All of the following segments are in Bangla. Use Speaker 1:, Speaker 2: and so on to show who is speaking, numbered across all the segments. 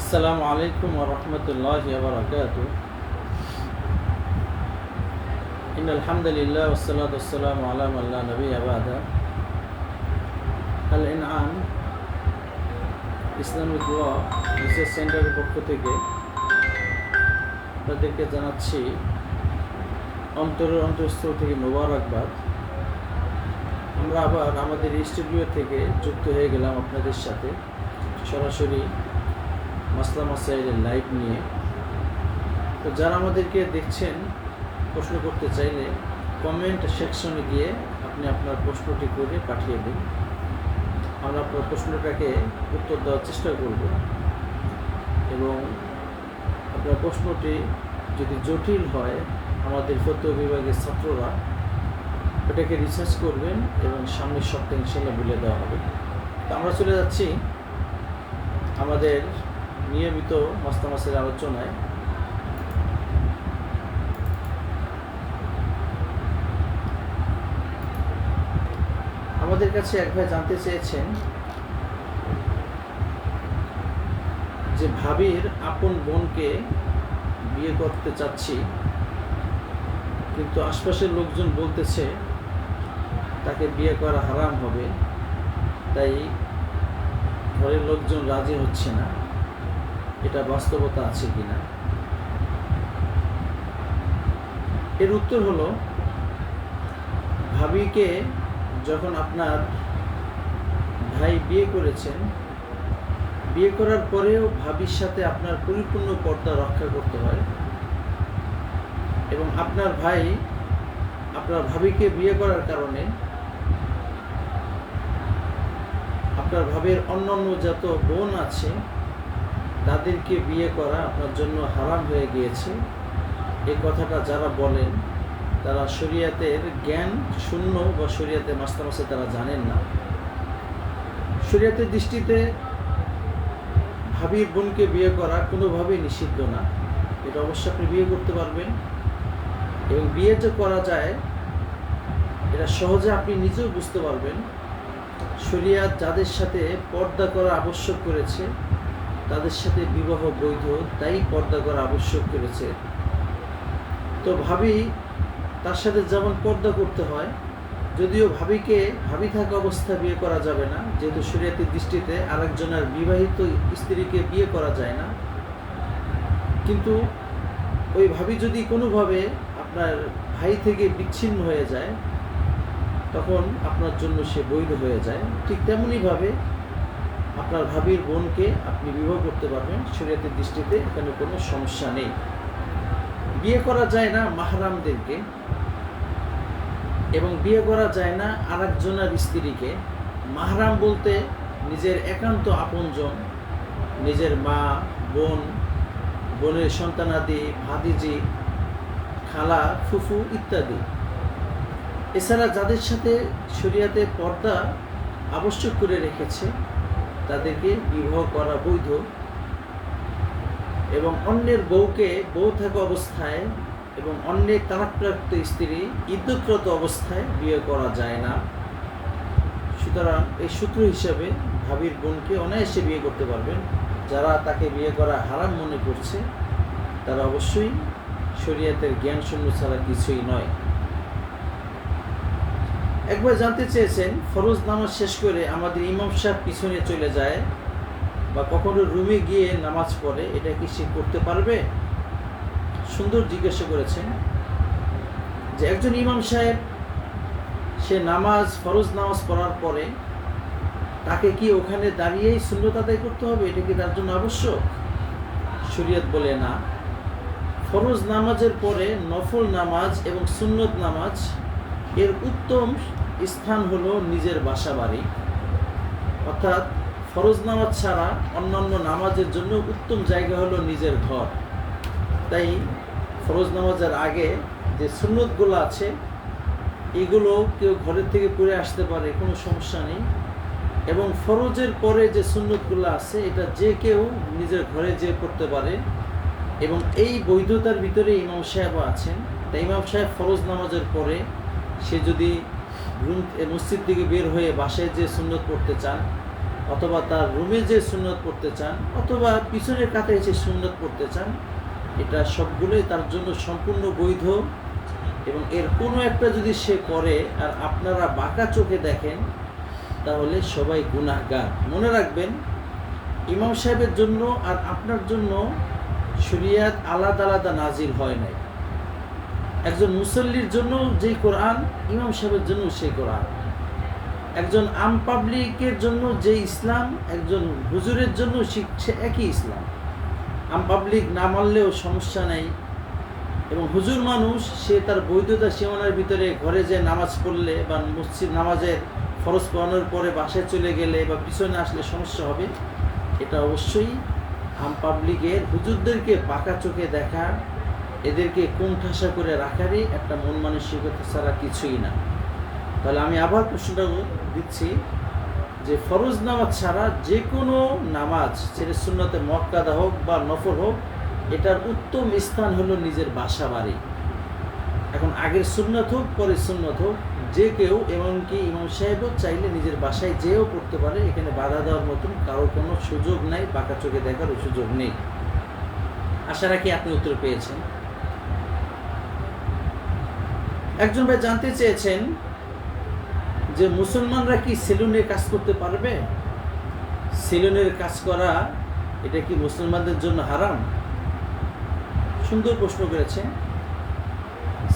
Speaker 1: আসসালামু আলাইকুম ওয়া রাহমাতুল্লাহি ওয়া বারাকাতুহু। ইন্নাল হামদুলিল্লাহ ওয়াস সালাতু ওয়াস সালামু আলা মান লা নাবিয়্যা বা'দা। আল ইনআম ইসলামিক ল রিসার্চ সেন্টারের পক্ষ থেকে আপনাদেরকে জানাচ্ছি অন্তরস্থল থেকে মোবারকবাদ। আমরা আবার আমাদের স্টুডিও থেকে যুক্ত হয়ে গেলাম আপনাদের সাথে সরাসরি মাসলা মাসাইলের লাইভ নিয়ে। তো যারা আমাদেরকে দেখছেন, প্রশ্ন করতে চাইলে কমেন্ট সেকশনে গিয়ে আপনি আপনার প্রশ্নটি করে পাঠিয়ে দিন। আমরা আপনার প্রশ্নটাকে উত্তর দেওয়ার চেষ্টা করব এবং আপনার প্রশ্নটি যদি জটিল হয় আমাদের ফতোয়া বিভাগের ছাত্ররা এটাকে রিসার্চ করবেন এবং সামনের সপ্তাহে ইনশাআল্লাহ বলে দেওয়া হবে। তো আমরা চলে যাচ্ছি আমাদের নিয়মিত মাসলা মাসাইল আলোচনায়। আমাদের কাছে এক ভাই জানতে চেয়েছেন যে ভাবির আপন বোনকে বিয়ে করতে চাচ্ছি, কিন্তু আশপাশের লোকজন বলতেছে তাকে বিয়ে করা হারাম হবে, তাই ঘরের লোকজন রাজি হচ্ছে না। এটা বাস্তবতা আছে কিনা? এর উত্তর হলো, ভাবিকে যখন আপনার ভাই বিয়ে করেছেন, বিয়ে করার পরেও ভাবির সাথে আপনার পরিপূর্ণ পর্দা রক্ষা করতে হয় এবং আপনার ভাই আপনার ভাবিকে বিয়ে করার কারণে আপনার ভাবির অন্যান্য যত বোন আছে তাদেরকে বিয়ে করা আপনার জন্য হারাম হয়ে গিয়েছে। এই কথাটা যারা বলেন তারা শরিয়াতের জ্ঞান শূন্য বা শরিয়াতের মাসলা মাসাইল তারা জানেন না। শরিয়াতের দৃষ্টিতে ভাবির বোনকে বিয়ে করা কোনোভাবেই নিষিদ্ধ না। এটা অবশ্যই আপনি বিয়ে করতে পারবেন এবং বিয়ে যে করা যায় এটা সহজে আপনি নিজেও বুঝতে পারবেন। শরিয়াত যাদের সাথে পর্দা করা আবশ্যক করেছে তাদের সাথে বিবাহ বৈধ, তাই পর্দা করা আবশ্যক করেছে। তো ভাবি তার সাথে যেমন পর্দা করতে হয়, যদিও ভাবি থাকা অবস্থায় বিয়ে করা যাবে না, যেহেতু শরিয়াতের দৃষ্টিতে আরেকজনের বিবাহিত স্ত্রীকে বিয়ে করা যায় না, কিন্তু ওই ভাবি যদি কোনোভাবে আপনার ভাই থেকে বিচ্ছিন্ন হয়ে যায় তখন আপনার জন্য সে বৈধ হয়ে যায়। ঠিক তেমনইভাবে আপনার ভাবির বোনকে আপনি বিবাহ করতে পারবেন, শরিয়াতের দৃষ্টিতে এখানে কোনো সমস্যা নেই। বিয়ে করা যায় না মাহরামদেরকে এবং বিয়ে করা যায় না আরেকজনের স্ত্রীকে। মাহরাম বলতে নিজের একান্ত আপনজন, নিজের মা, বোন, বোনের সন্তানাদি, ভাতিজি, খালা, ফুফু ইত্যাদি। এছাড়া যাদের সাথে শরিয়াতে পর্দা আবশ্যক করে রেখেছে তাদেরকে বিবাহ করা বৈধ এবং অন্যের বউকে বউ থাকা অবস্থায় এবং অন্যের তালাকপ্রাপ্ত স্ত্রী ইদ্যতরত অবস্থায় বিয়ে করা যায় না। সুতরাং এই সূত্র হিসাবে ভাবির বোনকে অনায়াসে বিয়ে করতে পারবেন। যারা তাকে বিয়ে করা হারাম মনে করছে তারা অবশ্যই শরিয়াতের জ্ঞান শূন্য ছাড়া কিছুই নয়। একবার জানতে চেয়েছেন, ফরজ নামাজ শেষ করে আমাদের ইমাম সাহেব পিছনে চলে যায় বা কখনো রুমে গিয়ে নামাজ পড়ে, এটা কি সে করতে পারবে? সুন্দর জিজ্ঞাসা করেছেন যে একজন ইমাম সাহেব সে ফরজ নামাজ পড়ার পরে তাকে কি ওখানে দাঁড়িয়েই সুন্নত আদায় করতে হবে? এটা কি তার জন্য আবশ্যক? শরিয়ত বলে না। ফরজ নামাজের পরে নফল নামাজ এবং সুন্নত নামাজ এর উত্তম স্থান হলো নিজের বাসা বাড়ি, অর্থাৎ ফরজ নামাজ ছাড়া অন্যান্য নামাজের জন্য উত্তম জায়গা হলো নিজের ঘর। তাই ফরজ নামাজের আগে যে সুন্নতগুলো আছে এগুলো কেউ ঘরের থেকে পড়ে আসতে পারে, কোনো সমস্যা নেই। এবং ফরজের পরে যে সুন্নতগুলো আছে এটা যে কেউ নিজের ঘরে যেয়ে পড়তে পারে এবং এই বৈধতার ভিতরে ইমাম সাহেবও আছেন। তাই ইমাম সাহেব ফরজ নামাজের পরে সে যদি মসজিদ থেকে বের হয়ে বাসায় যে সুন্নত পড়তে চান অথবা তার রুমে যে সুন্নত পড়তে চান, অথবা পিছনের কাতারে যে সুন্নত পড়তে চান, এটা সবগুলোই তার জন্য সম্পূর্ণ বৈধ। এবং এর কোনো একটা যদি সে করে আর আপনারা বাঁকা চোখে দেখেন, তাহলে সবাই গুনাহগার। মনে রাখবেন, ইমাম সাহেবের জন্য আর আপনার জন্য শরিয়াত আলাদা আলাদা নাজিল হয় নাই। একজন মুসল্লির জন্য যেই কোরআন, ইমাম সাহেবের জন্য সেই কোরআন। একজন আম পাবলিকের জন্য যে ইসলাম, একজন হুজুরের জন্য শিখছে একই ইসলাম। আম পাবলিক না মানলেও সমস্যা নেই, এবং হুজুর মানুষ, সে তার বৈধতা সীমানার ভিতরে ঘরে যে নামাজ পড়লে বা মসজিদ নামাজের ফরজ পড়ানোর পরে বাসায় চলে গেলে বা পিছনে আসলে সমস্যা হবে। এটা অবশ্যই আম পাবলিকের হুজুরদেরকে বাঁকা চোখে দেখা, এদেরকে কোণঠাসা করে রাখারই একটা মন মানসিকতা ছাড়া কিছুই না। তাহলে আমি আবার প্রশ্নটা দিচ্ছি যে ফরজ নামাজ ছাড়া যে কোনো নামাজ, সেটা সুন্নতে মুআক্কাদা হোক বা নফল হোক, এটার উত্তম স্থান হলো নিজের বাসা বাড়ি। এখন আগের সুন্নত হোক পরের সুন্নত হোক, যে কেউ, এমনকি ইমাম সাহেবও চাইলে নিজের বাসায় যেও করতে পারে। এখানে বাধা দেওয়ার মতন কারো কোনো সুযোগ নাই, বাঁকা চোখে দেখার সুযোগ নেই। আশা রাখি আপনি উত্তর পেয়েছেন। একজন ভাই জানতে চেয়েছেন যে মুসলমানরা কি সেলুনে কাজ করতে পারবে? সেলুনের কাজ করা এটা কি মুসলমানদের জন্য হারাম? সুন্দর প্রশ্ন করেছেন।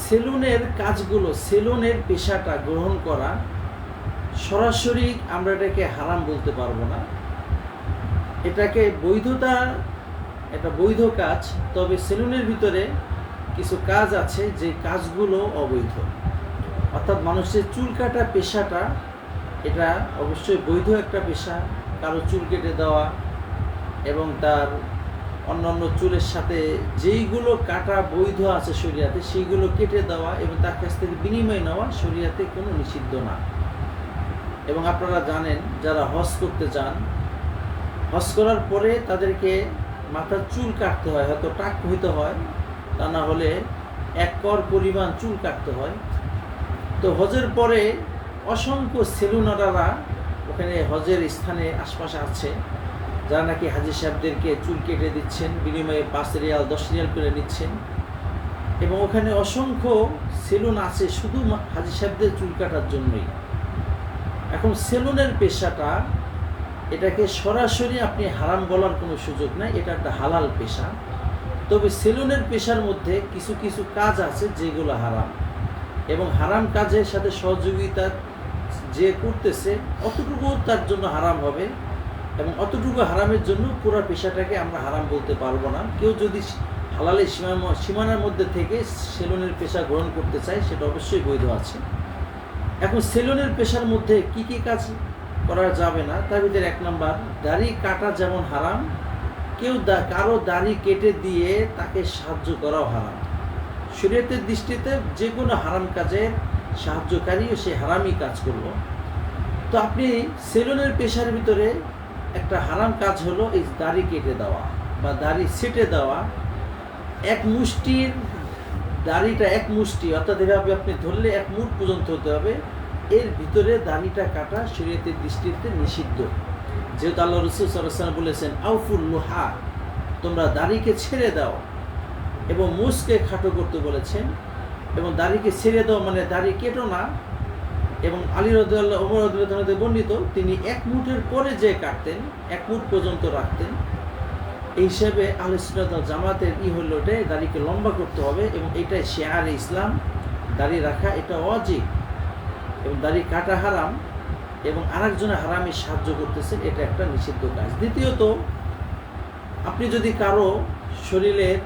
Speaker 1: সেলুনের কাজগুলো, সেলুনের পেশাটা গ্রহণ করা সরাসরি আমরা এটাকে হারাম বলতে পারবো না। এটাকে বৈধতা, এটা বৈধ কাজ। তবে সেলুনের ভিতরে কিছু কাজ আছে যে কাজগুলো অবৈধ। অর্থাৎ মানুষের চুল কাটা পেশাটা, এটা অবশ্যই বৈধ একটা পেশা। কারো চুল কেটে দেওয়া এবং তার অন্যান্য চুলের সাথে যেইগুলো কাটা বৈধ আছে শরিয়াতে, সেইগুলো কেটে দেওয়া এবং তার কাছ থেকে বিনিময় নেওয়া শরিয়াতে কোনো নিষিদ্ধ না। এবং আপনারা জানেন, যারা হজ করতে যান, হজ করার পরে তাদেরকে মাথার চুল কাটতে হয়, হয়তো টাক হইতে হয়, তা না হলে 1 কর পরিমাণ চুল কাটতে হয়। তো হজের পরে অসংখ্য সেলুনাররা ওখানে হজের স্থানে আশপাশে আছে, যারা নাকি হাজী সাহেবদেরকে চুল কেটে দিচ্ছেন, বিনিময়ে 5 রিয়াল 10 রিয়াল করে নিচ্ছেন। এবং ওখানে অসংখ্য সেলুন আছে শুধু হাজী সাহেবদের চুল কাটার জন্যই। এখন সেলুনের পেশাটা, এটাকে সরাসরি আপনি হারাম বলার কোনো সুযোগ নাই, এটা একটা হালাল পেশা। তবে সেলুনের পেশার মধ্যে কিছু কিছু কাজ আছে যেগুলো হারাম, এবং হারাম কাজের সাথে সহযোগিতা যে করতেছে অতটুকু তার জন্য হারাম হবে, এবং অতটুকু হারামের জন্য পুরো পেশাটাকে আমরা হারাম বলতে পারবো না। কেউ যদি হালালের সীমানার মধ্যে থেকে সেলুনের পেশা গ্রহণ করতে চায়, সেটা অবশ্যই বৈধ আছে। এখন সেলুনের পেশার মধ্যে কি কি কাজ করা যাবে না, তার ভিতরে 1 নাম্বার, দাড়ি কাটা যেমন হারাম, কেউ কারো দাড়ি কেটে দিয়ে তাকে সাহায্য করাও হারাম। শরীয়তের দৃষ্টিতে যে কোনো হারাম কাজের সাহায্যকারীও সে হারামই কাজ করলো। তো আপনি সেলুনের পেশার ভিতরে একটা হারাম কাজ হলো এই দাড়ি কেটে দেওয়া বা দাড়ি ছেটে দেওয়া। 1 মুষ্টির দাড়িটা 1 মুষ্টি, অর্থাৎ এভাবে আপনি ধরলে 1 মুঠ পর্যন্ত হতে হবে, এর ভিতরে দাড়িটা কাটা শরীয়তের দৃষ্টিতে নিষিদ্ধ। যেহেতু আল্লাহ রাসূল সাল্লাল্লাহু আলাইহি ওয়াসাল্লাম বলেছেন, আউফুল লুহা, তোমরা দাড়িকে ছেড়ে দাও, এবং মুছকে খাটো করতে বলেছেন। এবং দাড়িকে ছেড়ে দাও মানে দাড়ি কেটো না। এবং আলী রাদিয়াল্লাহু ওমর রাদিয়াল্লাহু আনহু বর্ণিত, তিনি 1 মুঠের পরে যে কাটতেন, 1 মুঠ পর্যন্ত রাখতেন। এই হিসাবে আহলে সুন্নাত ওয়াল জামাতের হলো এটাই, দাড়িকে লম্বা করতে হবে, এবং এটাই শিয়ারে ইসলাম। দাড়ি রাখা এটা ওয়াজিব, এবং দাড়ি কাটা হারাম, এবং আরেকজনের হারামে সাহায্য করতেছেন, এটা একটা নিষিদ্ধ কাজ। দ্বিতীয়ত, আপনি যদি কারো শরীরের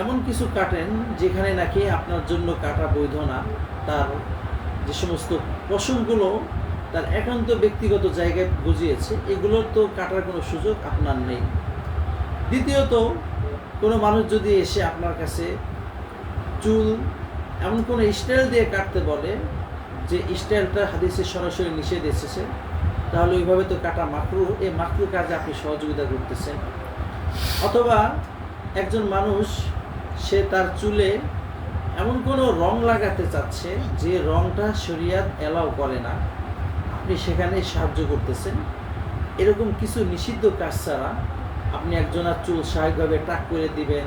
Speaker 1: এমন কিছু কাটেন যেখানে নাকি আপনার জন্য কাটা বৈধ না, তার যে সমস্ত পশমগুলো তার একান্ত ব্যক্তিগত জায়গায় গজিয়েছে, এগুলোর তো কাটার কোনো সুযোগ আপনার নেই। দ্বিতীয়ত, কোনো মানুষ যদি এসে আপনার কাছে চুল এমন কোনো স্টাইল দিয়ে কাটতে বলে যে স্টাইলটা হাদিসে সরাসরি নিষেধ এসেছে, তাহলে ওইভাবে তো কাটা মাকরুহ, এই মাকরুহ কাজে আপনি সহযোগিতা করতেছেন। অথবা একজন মানুষ, সে তার চুলে এমন কোনো রং লাগাতে চাচ্ছে যে রংটা শরিয়াত অ্যালাউ করে না, আপনি সেখানে সাহায্য করতেছেন। এরকম কিছু নিষিদ্ধ কাজ ছাড়া আপনি একজনের চুল স্বাভাবিকভাবে টাক করে দিবেন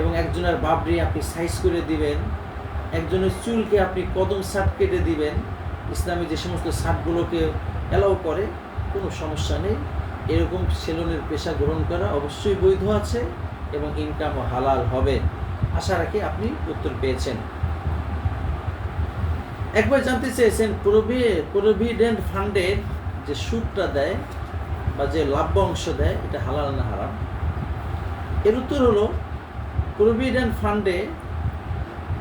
Speaker 1: এবং একজনের বাবরি আপনি সাইজ করে দিবেন, একজনের চুলকে আপনি কদম সাট কেটে দিবেন, ইসলামী যে সমস্ত সাটগুলোকে অ্যালাউ করে, কোনো সমস্যা নেই। এরকম সেলুনের পেশা গ্রহণ করা অবশ্যই বৈধ আছে এবং ইনকামও হালাল হবে। আশা রাখি আপনি উত্তর পেয়েছেন। একবার জানতে চেয়েছেন প্রভিডেন্ট ফান্ডের যে সুদটা দেয় বা যে লাভ্যাংশ দেয় এটা হালাল না হারাম। এর উত্তর হলো, প্রভিডেন্ট ফান্ডে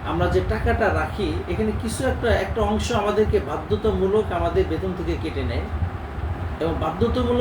Speaker 1: আমরা যে টাকাটা রাখি এখানে কিছু একটা অংশ আমাদেরকে বাধ্যতামূলক আমাদের বেতন থেকে কেটে নেয় এবং বাধ্যতামূলক